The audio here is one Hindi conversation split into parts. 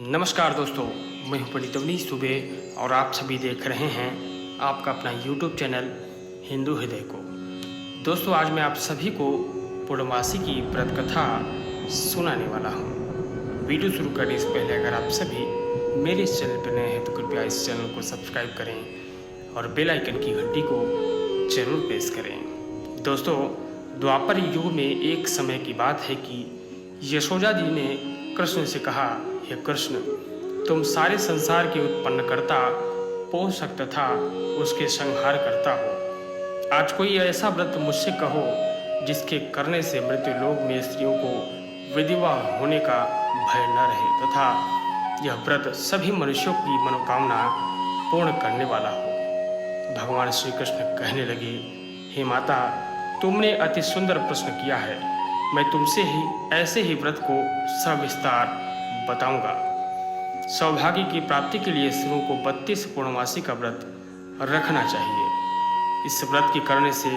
नमस्कार दोस्तों, मैं हूं पंडित अवनीश दुबे और आप सभी देख रहे हैं आपका अपना YouTube चैनल हिंदू हृदय को। दोस्तों, आज मैं आप सभी को पूर्णमासी की व्रत कथा सुनाने वाला हूं। वीडियो शुरू करने से पहले अगर आप सभी मेरे इस चैनल पर नए हैं तो कृपया इस चैनल को सब्सक्राइब करें और बेल आइकन की घंटी को जरूर प्रेस करें। दोस्तों, द्वापर युग में एक समय की बात है कि यशोदा जी ने कृष्ण से कहा, हे कृष्ण, तुम सारे संसार के उत्पन्नकर्ता, पोषक तथा उसके संहार करता हो। आज कोई ऐसा व्रत मुझसे कहो जिसके करने से मृत्यु लोक में स्त्रियों को विधवा होने का भय न रहे तथा यह व्रत सभी मनुष्यों की मनोकामना पूर्ण करने वाला हो। भगवान श्री कृष्ण कहने लगे, हे माता, तुमने अति सुंदर प्रश्न किया है। मैं तुमसे ही ऐसे ही व्रत को सविस्तार बताऊंगा। सौभाग्य की प्राप्ति के लिए स्त्रियों को 32 पूर्णमासी का व्रत रखना चाहिए। इस व्रत के करने से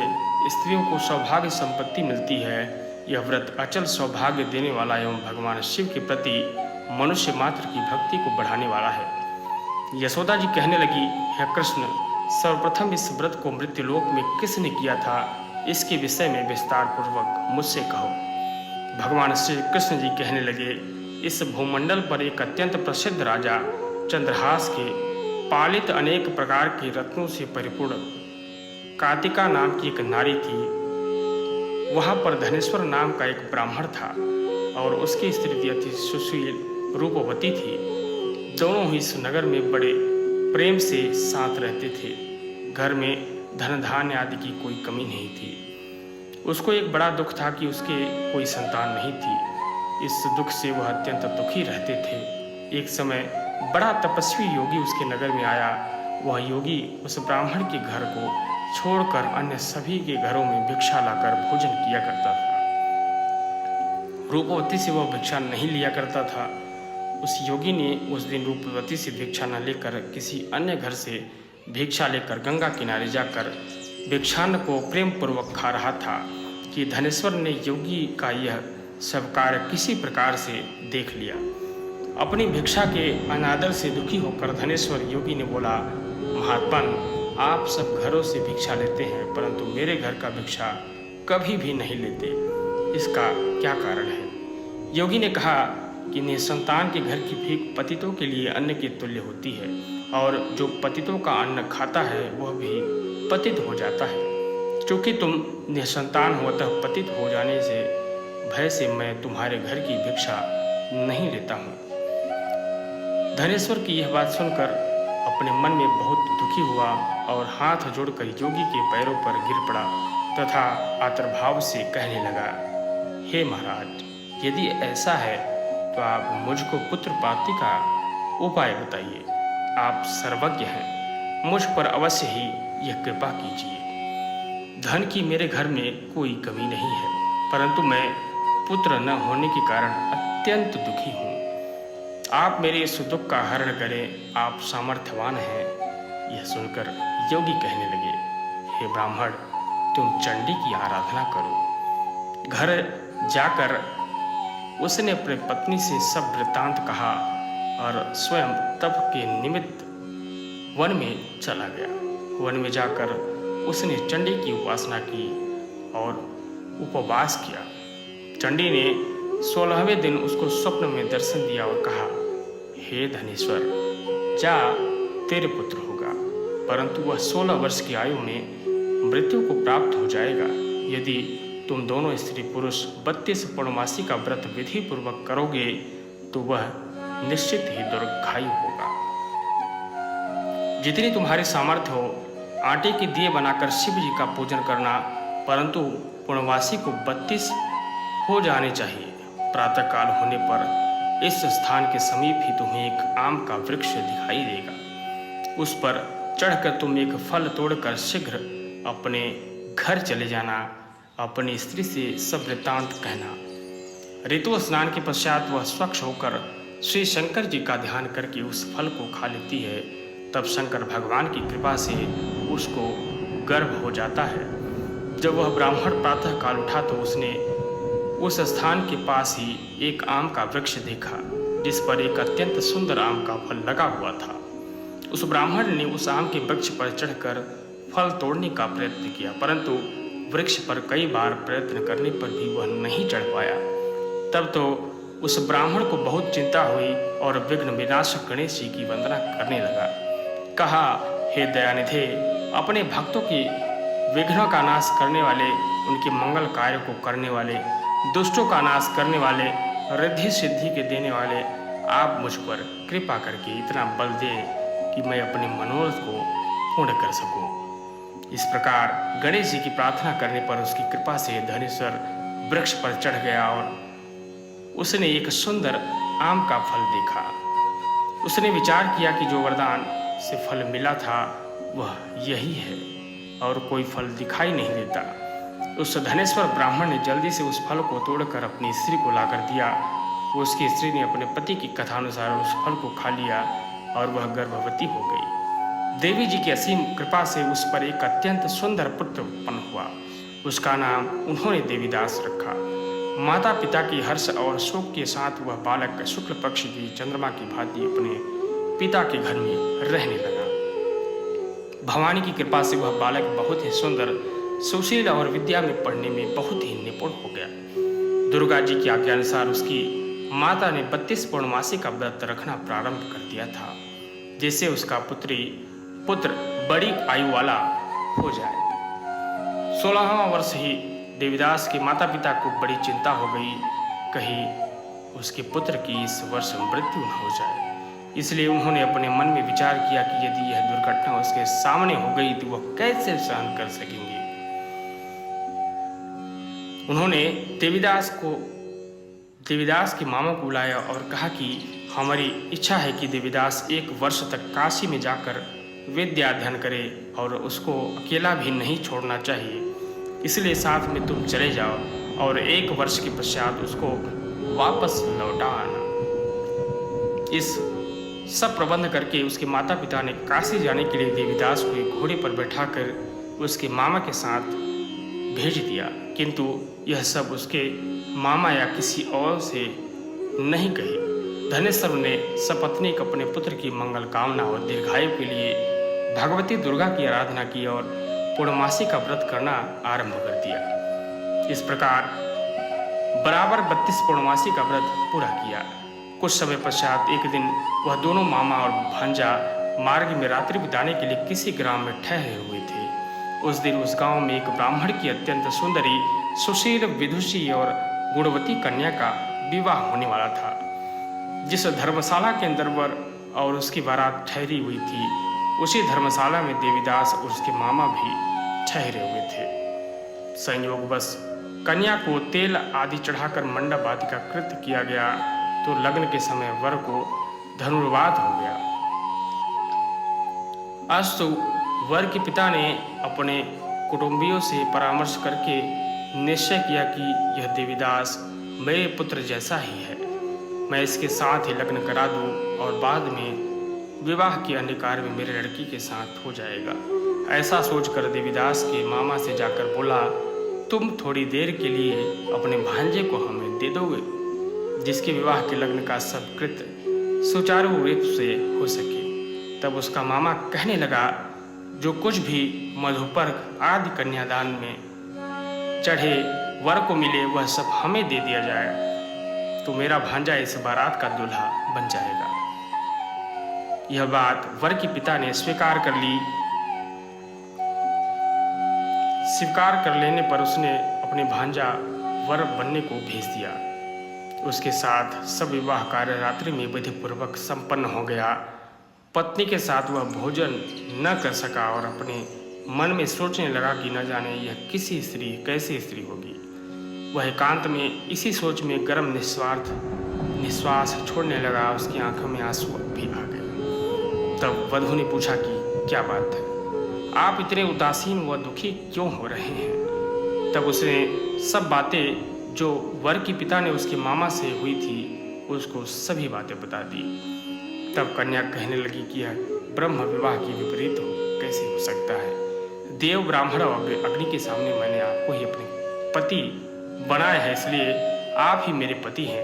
स्त्रियों को सौभाग्य संपत्ति मिलती है। यह व्रत अचल सौभाग्य देने वाला एवं भगवान शिव के प्रति मनुष्य मात्र की भक्ति को बढ़ाने वाला है। यशोदा जी कहने लगी, हे कृष्ण, सर्वप्रथम इस व्रत को मृत्युलोक में किसने किया था, इसके विषय में विस्तार पूर्वक मुझसे कहो। भगवान श्री कृष्ण जी कहने लगे, इस भूमंडल पर एक अत्यंत प्रसिद्ध राजा चंद्रहास के पालित अनेक प्रकार के रत्नों से परिपूर्ण कार्तिका नाम की एक नारी थी। वहां पर धनेश्वर नाम का एक ब्राह्मण था और उसकी स्त्री अति सुशील रूपवती थी। दोनों ही इस नगर में बड़े प्रेम से साथ रहते थे। घर में धन धान्य आदि की कोई कमी नहीं थी। उसको एक बड़ा दुख था कि उसके कोई संतान नहीं थी। इस दुख से वह अत्यंत दुखी रहते थे। एक समय बड़ा तपस्वी योगी उसके नगर में आया। वह योगी उस ब्राह्मण के घर को छोड़कर अन्य सभी के घरों में भिक्षा लाकर भोजन किया करता था। रूपवती से वह भिक्षा नहीं लिया करता था। उस योगी ने उस दिन रूपवती से भिक्षा न लेकर किसी अन्य घर से भिक्षा लेकर गंगा किनारे जाकर भिक्षान्न को प्रेम पूर्वक खा रहा था कि धनेश्वर ने योगी का यह सब कार्य किसी प्रकार से देख लिया। अपनी भिक्षा के अनादर से दुखी होकर धनेश्वर योगी ने बोला, महात्मन, आप सब घरों से भिक्षा लेते हैं परंतु मेरे घर का भिक्षा कभी भी नहीं लेते, इसका क्या कारण है? योगी ने कहा कि निसंतान के घर की भीख पतितों के लिए अन्न के तुल्य होती है और जो पतितों का अन्न खाता है वह भी पतित हो जाता है। चूँकि तुम निसंतान हो अतः पतित हो जाने से भय से मैं तुम्हारे घर की भिक्षा नहीं लेता हूँ। धनेश्वर की यह बात सुनकर अपने मन में बहुत दुखी हुआ और हाथ जोड़कर योगी के पैरों पर गिर पड़ा तथा आतरभाव से कहने लगा, हे महाराज, यदि ऐसा है तो आप मुझको पुत्र प्राप्ति का उपाय बताइए। आप सर्वज्ञ हैं, मुझ पर अवश्य ही यह कृपा कीजिए। धन की मेरे घर में कोई कमी नहीं है परंतु मैं पुत्र न होने के कारण अत्यंत दुखी हूँ। आप मेरे इस दुख का हरण करें, आप सामर्थ्यवान हैं। यह सुनकर योगी कहने लगे, हे ब्राह्मण, तुम चंडी की आराधना करो। घर जाकर उसने अपने पत्नी से सब वृत्तांत कहा और स्वयं तप के निमित्त वन में चला गया। वन में जाकर उसने चंडी की उपासना की और उपवास किया। चंडी ने 16वें दिन उसको स्वप्न में दर्शन दिया और कहा, हे धनेश्वर, जा, तेरे पुत्र होगा परंतु वह 16 वर्ष की आयु में मृत्यु को प्राप्त हो जाएगा। यदि तुम दोनों स्त्री पुरुष 32 पूर्णमासी का व्रत विधि पूर्वक करोगे तो वह निश्चित ही दीर्घायु होगा। जितनी तुम्हारी सामर्थ्य हो आटे के दिए बनाकर शिव जी का पूजन करना, परंतु पूर्णवासी को 32 हो जाने चाहिए। प्रातःकाल होने पर इस स्थान के समीप ही तुम्हें एक आम का वृक्ष दिखाई देगा। उस पर चढ़कर तुम एक फल तोड़कर शीघ्र अपने घर चले जाना। अपनी स्त्री से सब वृत्तांत कहना। ऋतु स्नान के पश्चात वह स्वच्छ होकर श्री शंकर जी का ध्यान करके उस फल को खा लेती है। तब शंकर भगवान की कृपा से उसको गर्भ हो जाता है। जब वह ब्राह्मण प्रातःकाल उठा तो उसने उस स्थान के पास ही एक आम का वृक्ष देखा। जिस पर एक अत्यंत सुंदर आम का फल लगा हुआ था। उस ब्राह्मण ने उस आम के वृक्ष पर चढ़कर फल तोड़ने का प्रयत्न किया, परंतु वृक्ष पर कई बार प्रयत्न करने पर भी वह नहीं चढ़ पाया। तब तो उस ब्राह्मण को बहुत चिंता हुई और विघ्न विनाशक गणेश जी की वंदना करने लगा। कहा, हे दयानिधे, अपने भक्तों की विघ्नों का नाश करने वाले, उनके मंगल कार्य को करने वाले, दुष्टों का नाश करने वाले, रिद्धि सिद्धि के देने वाले, आप मुझ पर कृपा करके इतना बल दें कि मैं अपने मनोरथ को पूर्ण कर सकूं। इस प्रकार गणेश जी की प्रार्थना करने पर उसकी कृपा से धनेश्वर वृक्ष पर चढ़ गया और उसने एक सुंदर आम का फल देखा। उसने विचार किया कि जो वरदान से फल मिला था वह यही है और कोई फल दिखाई नहीं देता। उस धनेश्वर ब्राह्मण ने जल्दी से उस फल को तोड़कर अपनी स्त्री को लाकर दिया। उसकी स्त्री ने अपने पति की कथानुसार उस फल को खा लिया और वह गर्भवती हो गई। देवी जी की असीम कृपा से उस पर एक अत्यंत सुंदर पुत्र उत्पन्न हुआ। उसका नाम उन्होंने देवीदास रखा। माता पिता की हर्ष और शोक के साथ वह बालक शुक्ल पक्ष की चंद्रमा की भांति अपने पिता के घर में रहने लगा। भवानी की कृपा से वह बालक बहुत ही सुंदर, सुशील और विद्या में पढ़ने में बहुत ही निपुण हो गया। दुर्गा जी की आज्ञानुसार उसकी माता ने 32 पूर्णमासी का व्रत रखना प्रारंभ कर दिया था, जिससे उसका पुत्र बड़ी आयु वाला हो जाए। 16वां वर्ष ही देवीदास के माता पिता को बड़ी चिंता हो गई, कहीं उसके पुत्र की इस वर्ष मृत्यु न हो जाए। इसलिए उन्होंने अपने मन में विचार किया कि यदि यह दुर्घटना उसके सामने हो गई तो वह कैसे सहन कर सकेंगे। उन्होंने देवीदास के मामा को बुलाया और कहा कि हमारी इच्छा है कि देवीदास 1 वर्ष तक काशी में जाकर विद्या अध्ययन करे और उसको अकेला भी नहीं छोड़ना चाहिए, इसलिए साथ में तुम चले जाओ और 1 वर्ष के पश्चात उसको वापस लौटा आना। इस सब प्रबंध करके उसके माता पिता ने काशी जाने के लिए देवीदास को एक घोड़े पर बैठाकर उसके मामा के साथ भेज दिया, किंतु यह सब उसके मामा या किसी और से नहीं कही। धनेश्वर ने सपत्नीक अपने पुत्र की मंगल कामना और दीर्घायु के लिए भगवती दुर्गा की आराधना की और पूर्णमासी का व्रत करना आरंभ कर दिया। इस प्रकार बराबर 32 पूर्णमासी का व्रत पूरा किया। कुछ समय पश्चात एक दिन वह दोनों मामा और भांजा मार्ग में रात्रि बिताने के लिए किसी ग्राम में ठहरे हुए थे। उस दिन उस गांव में एक ब्राह्मण की अत्यंत सुंदरी, सुशील, विदुषी और गुणवती कन्या का विवाह होने वाला था। जिस धर्मशाला के अंदर वर और उसकी बारात ठहरी हुई थी, उसी धर्मशाला में देवीदास और उसके मामा भी ठहरे हुए थे। संयोगवश कन्या को तेल आदि चढ़ाकर मंडप आदि का कृत्य किया गया, तो लग्न के समय वर को धनुर्वात हो गया। अस्तु वर के पिता ने अपने कुटुंबियों से परामर्श करके निश्चय किया कि यह देवीदास मेरे पुत्र जैसा ही है, मैं इसके साथ ही लग्न करा दूं और बाद में विवाह के अन्य कार्य में मेरे लड़की के साथ हो जाएगा। ऐसा सोचकर देवीदास के मामा से जाकर बोला, तुम थोड़ी देर के लिए अपने भांजे को हमें दे दोगे, जिसके विवाह के लग्न का सब कृत्य सुचारू रूप से हो सके। तब उसका मामा कहने लगा, जो कुछ भी मधुपर्क आदि कन्यादान में चढ़े वर को मिले वह सब हमें दे दिया जाए, तो मेरा भांजा इस बारात का दूल्हा बन जाएगा। यह बात वर के पिता ने स्वीकार कर ली। स्वीकार कर लेने पर उसने अपने भांजा वर बनने को भेज दिया। उसके साथ सब विवाह कार्य रात्रि में विधिपूर्वक संपन्न हो गया। पत्नी के साथ वह भोजन न कर सका और अपने मन में सोचने लगा कि न जाने यह किसी स्त्री कैसी स्त्री होगी। वह एकांत में इसी सोच में गर्म निश्वास छोड़ने लगा। उसकी आंखों में आंसू भी आ गए। तब वधू ने पूछा कि क्या बात है, आप इतने उदासीन व दुखी क्यों हो रहे हैं। तब उसने सब बातें जो वर के पिता ने उसके मामा से हुई थी उसको सभी बातें बता दी। तब कन्या कहने लगी कि यह ब्रह्म विवाह की विपरीत कैसे हो सकता है। देव, ब्राह्मण और अग्नि के सामने मैंने आपको ही अपने पति बनाया है, इसलिए आप ही मेरे पति हैं।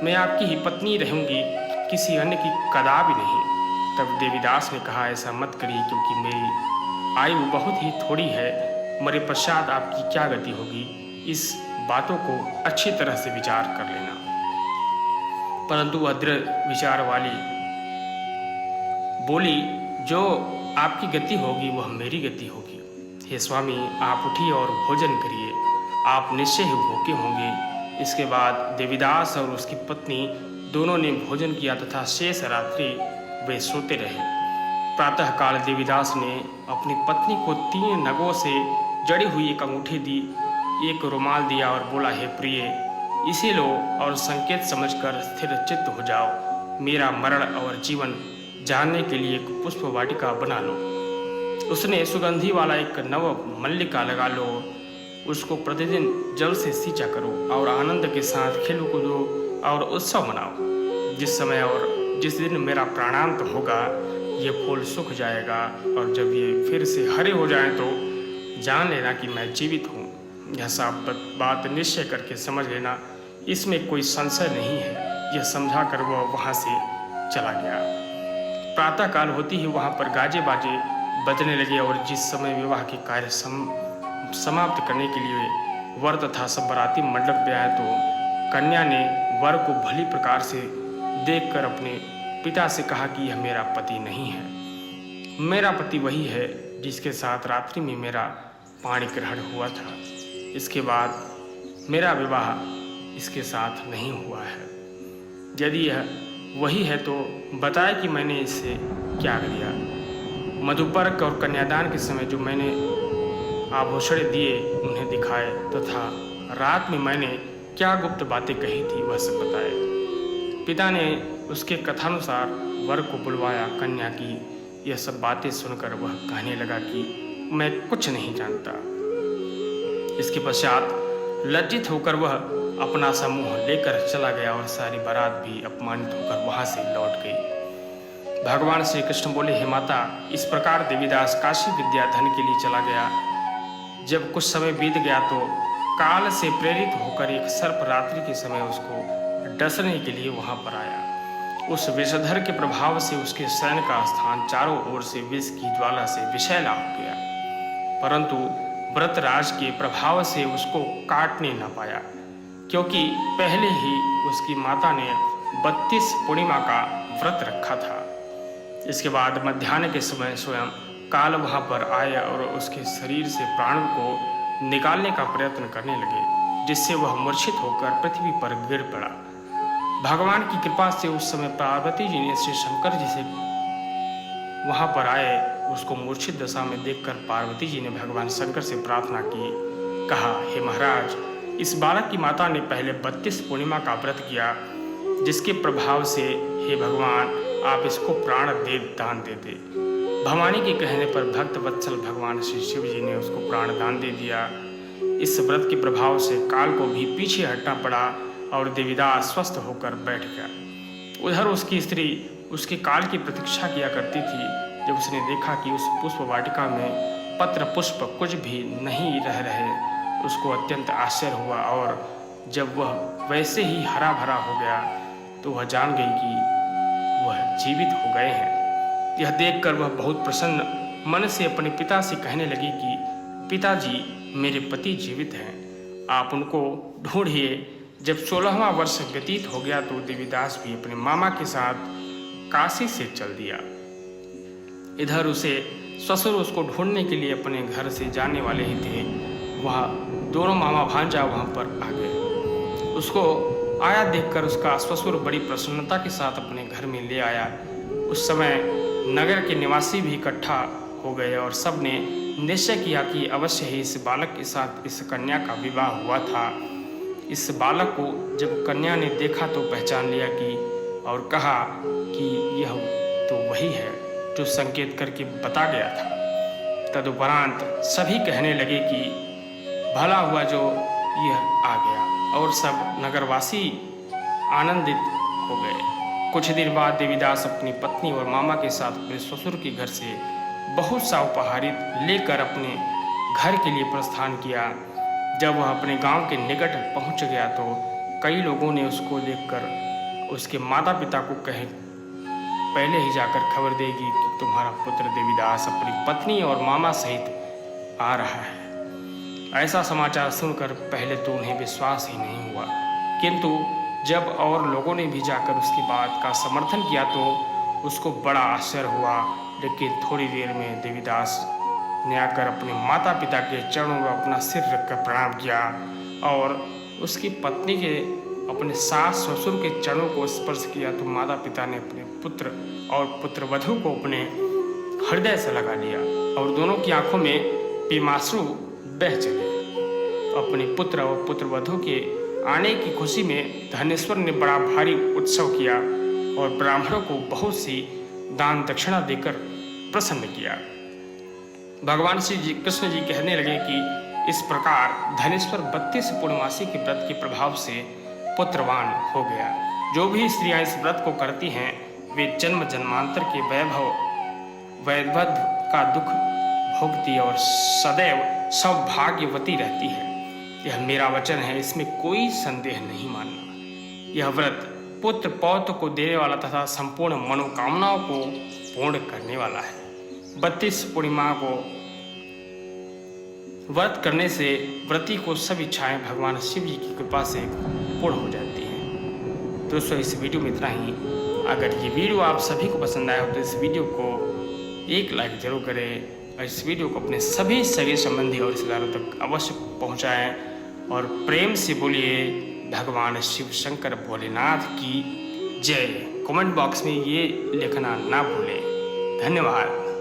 मैं आपकी ही पत्नी रहूंगी, किसी अन्य की कदापि नहीं। तब देवीदास ने कहा, ऐसा मत करिए, क्योंकि मेरी आयु बहुत ही थोड़ी है। मरे पश्चात आपकी क्या गति होगी, इस बातों को अच्छी तरह से विचार कर लेना। परंतु वह दृढ़ विचार वाली बोली, जो आपकी गति होगी वह मेरी गति होगी। हे स्वामी, आप उठिए और भोजन करिए, आप निश्चय ही भूखे होंगे। इसके बाद देवीदास और उसकी पत्नी दोनों ने भोजन किया तथा शेष रात्रि वे सोते रहे। प्रातःकाल देवीदास ने अपनी पत्नी को 3 नगों से जड़ी हुई एक अंगूठी दी, एक रुमाल दिया और बोला, हे प्रिय, इसे लो और संकेत समझकर स्थिर चित्त हो जाओ। मेरा मरण और जीवन जानने के लिए एक पुष्प वाटिका बना लो। उसने सुगंधी वाला एक नव मल्लिका लगा लो, उसको प्रतिदिन जल से सींचा करो और आनंद के साथ खेलो कूदो और उत्सव मनाओ। जिस समय और जिस दिन मेरा प्राणांत होगा, ये फूल सूख जाएगा और जब ये फिर से हरे हो जाएं तो जान लेना कि मैं जीवित हूँ। यह सब बात निश्चय करके समझ लेना, इसमें कोई संशय नहीं है। यह समझा कर वह वहाँ से चला गया। प्रातःकाल होती ही वहाँ पर गाजे बाजे बजने लगे और जिस समय विवाह के कार्य समाप्त करने के लिए वर तथा सब बाराती मंडप पे आए तो कन्या ने वर को भली प्रकार से देखकर अपने पिता से कहा कि यह मेरा पति नहीं है। मेरा पति वही है जिसके साथ रात्रि में मेरा पाणी ग्रहण हुआ था। इसके बाद मेरा विवाह इसके साथ नहीं हुआ है। यदि यह वही है तो बताए कि मैंने इससे क्या किया। मधुपर्क और कन्यादान के समय जो मैंने आभूषण दिए उन्हें दिखाए तथा रात में मैंने क्या गुप्त बातें कही थी वह सब बताए। पिता ने उसके कथानुसार वर को बुलवाया। कन्या की यह सब बातें सुनकर वह कहने लगा कि मैं कुछ नहीं जानता। इसके पश्चात लज्जित होकर वह अपना समूह लेकर चला गया और सारी बारात भी अपमानित होकर वहां से लौट गई। भगवान श्री कृष्ण बोले, हे माता, इस प्रकार देवीदास काशी विद्या धन के लिए चला गया। जब कुछ समय बीत गया तो काल से प्रेरित होकर एक सर्प रात्रि के समय उसको डसने के लिए वहां पर आया। उस विषधर के प्रभाव से उसके शयन का स्थान चारों ओर से विष की ज्वाला से विषैला हो गया, परंतु व्रतराज के प्रभाव से उसको काटने न पाया, क्योंकि पहले ही उसकी माता ने 32 पूर्णिमा का व्रत रखा था। इसके बाद मध्याह्न के समय स्वयं काल वहां पर आए और उसके शरीर से प्राण को निकालने का प्रयत्न करने लगे, जिससे वह मूर्छित होकर पृथ्वी पर गिर पड़ा। भगवान की कृपा से उस समय पार्वती जी ने श्री शंकर जी से वहां पर आए। उसको मूर्छित दशा में देखकर पार्वती जी ने भगवान शंकर से प्रार्थना की। कहा, हे महाराज, इस बालक की माता ने पहले 32 पूर्णिमा का व्रत किया, जिसके प्रभाव से हे भगवान आप इसको प्राण दान दे दे। भवानी के कहने पर भक्त वत्सल भगवान श्री शिव जी ने उसको प्राण दान दे दिया। इस व्रत के प्रभाव से काल को भी पीछे हटना पड़ा और देवीदास स्वस्थ होकर बैठ गया। उधर उसकी स्त्री उसके काल की प्रतीक्षा किया करती थी। जब उसने देखा कि उस पुष्प वाटिका में पत्र पुष्प कुछ भी नहीं रह रहे, उसको अत्यंत आश्चर्य हुआ और जब वह वैसे ही हरा भरा हो गया तो वह जान गई कि वह जीवित हो गए हैं। यह देखकर वह बहुत प्रसन्न मन से अपने पिता से कहने लगी कि पिताजी, मेरे पति जीवित हैं, आप उनको ढूंढिए। जब 16वां वर्ष व्यतीत हो गया तो देवीदास भी अपने मामा के साथ काशी से चल दिया। इधर उसे ससुर उसको ढूंढने के लिए अपने घर से जाने वाले ही थे। वह दोनों मामा भांजा वहां पर आ गए। उसको आया देखकर उसका ससुर बड़ी प्रसन्नता के साथ अपने घर में ले आया। उस समय नगर के निवासी भी इकट्ठा हो गए और सब ने निश्चय किया कि अवश्य ही इस बालक के साथ इस कन्या का विवाह हुआ था। इस बालक को जब कन्या ने देखा तो पहचान लिया कि और कहा कि यह तो वही है जो संकेत करके बता गया था। तदुपरांत सभी कहने लगे कि भला हुआ जो यह आ गया, और सब नगरवासी आनंदित हो गए। कुछ दिन बाद देवीदास अपनी पत्नी और मामा के साथ अपने ससुर के घर से बहुत सा उपहारित लेकर अपने घर के लिए प्रस्थान किया। जब वह अपने गांव के निकट पहुंच गया तो कई लोगों ने उसको देखकर उसके माता पिता को कहें पहले ही जाकर खबर देगी कि तुम्हारा पुत्र देवीदास अपनी पत्नी और मामा सहित आ रहा है। ऐसा समाचार सुनकर पहले तो उन्हें विश्वास ही नहीं हुआ, किंतु जब और लोगों ने भी जाकर उसकी बात का समर्थन किया तो उसको बड़ा आश्चर्य हुआ। लेकिन थोड़ी देर में देवीदास ने आकर अपने माता पिता के चरणों में अपना सिर रखकर प्रणाम किया और उसकी पत्नी के अपने सास ससुर के चरणों को स्पर्श किया तो माता पिता ने अपने पुत्र और पुत्रवधू को अपने हृदय से लगा लिया और दोनों की आंखों में प्रेमाश्रु बह चले। अपने पुत्र और पुत्रवधू के आने की खुशी में धनेश्वर ने बड़ा भारी उत्सव किया और ब्राह्मणों को बहुत सी दान दक्षिणा देकर प्रसन्न किया। भगवान श्री जी कृष्ण जी कहने लगे कि इस प्रकार धनेश्वर 32 पूर्णमासी के व्रत के प्रभाव से पुत्रवान हो गया। जो भी स्त्रियां इस व्रत को करती हैं वे जन्म जन्मांतर के वैभव का दुख भोगती और सदैव सौभाग्यवती रहती है। यह मेरा वचन है, इसमें कोई संदेह नहीं मानना। यह व्रत पुत्र पौत्र को देने वाला तथा संपूर्ण मनोकामनाओं को पूर्ण करने वाला है। 32 पूर्णिमा को व्रत करने से व्रती को सब इच्छाएं भगवान शिव जी की कृपा से पूर्ण हो जाती हैं। दोस्तों, इस वीडियो में इतना ही। अगर ये वीडियो आप सभी को पसंद आया हो तो इस वीडियो को एक लाइक जरूर करें और इस वीडियो को अपने सभी सगे संबंधी और रिश्तेदारों तक अवश्य पहुंचाएं और प्रेम से बोलिए भगवान शिव शंकर भोलेनाथ की जय। कमेंट बॉक्स में ये लिखना ना भूलें। धन्यवाद।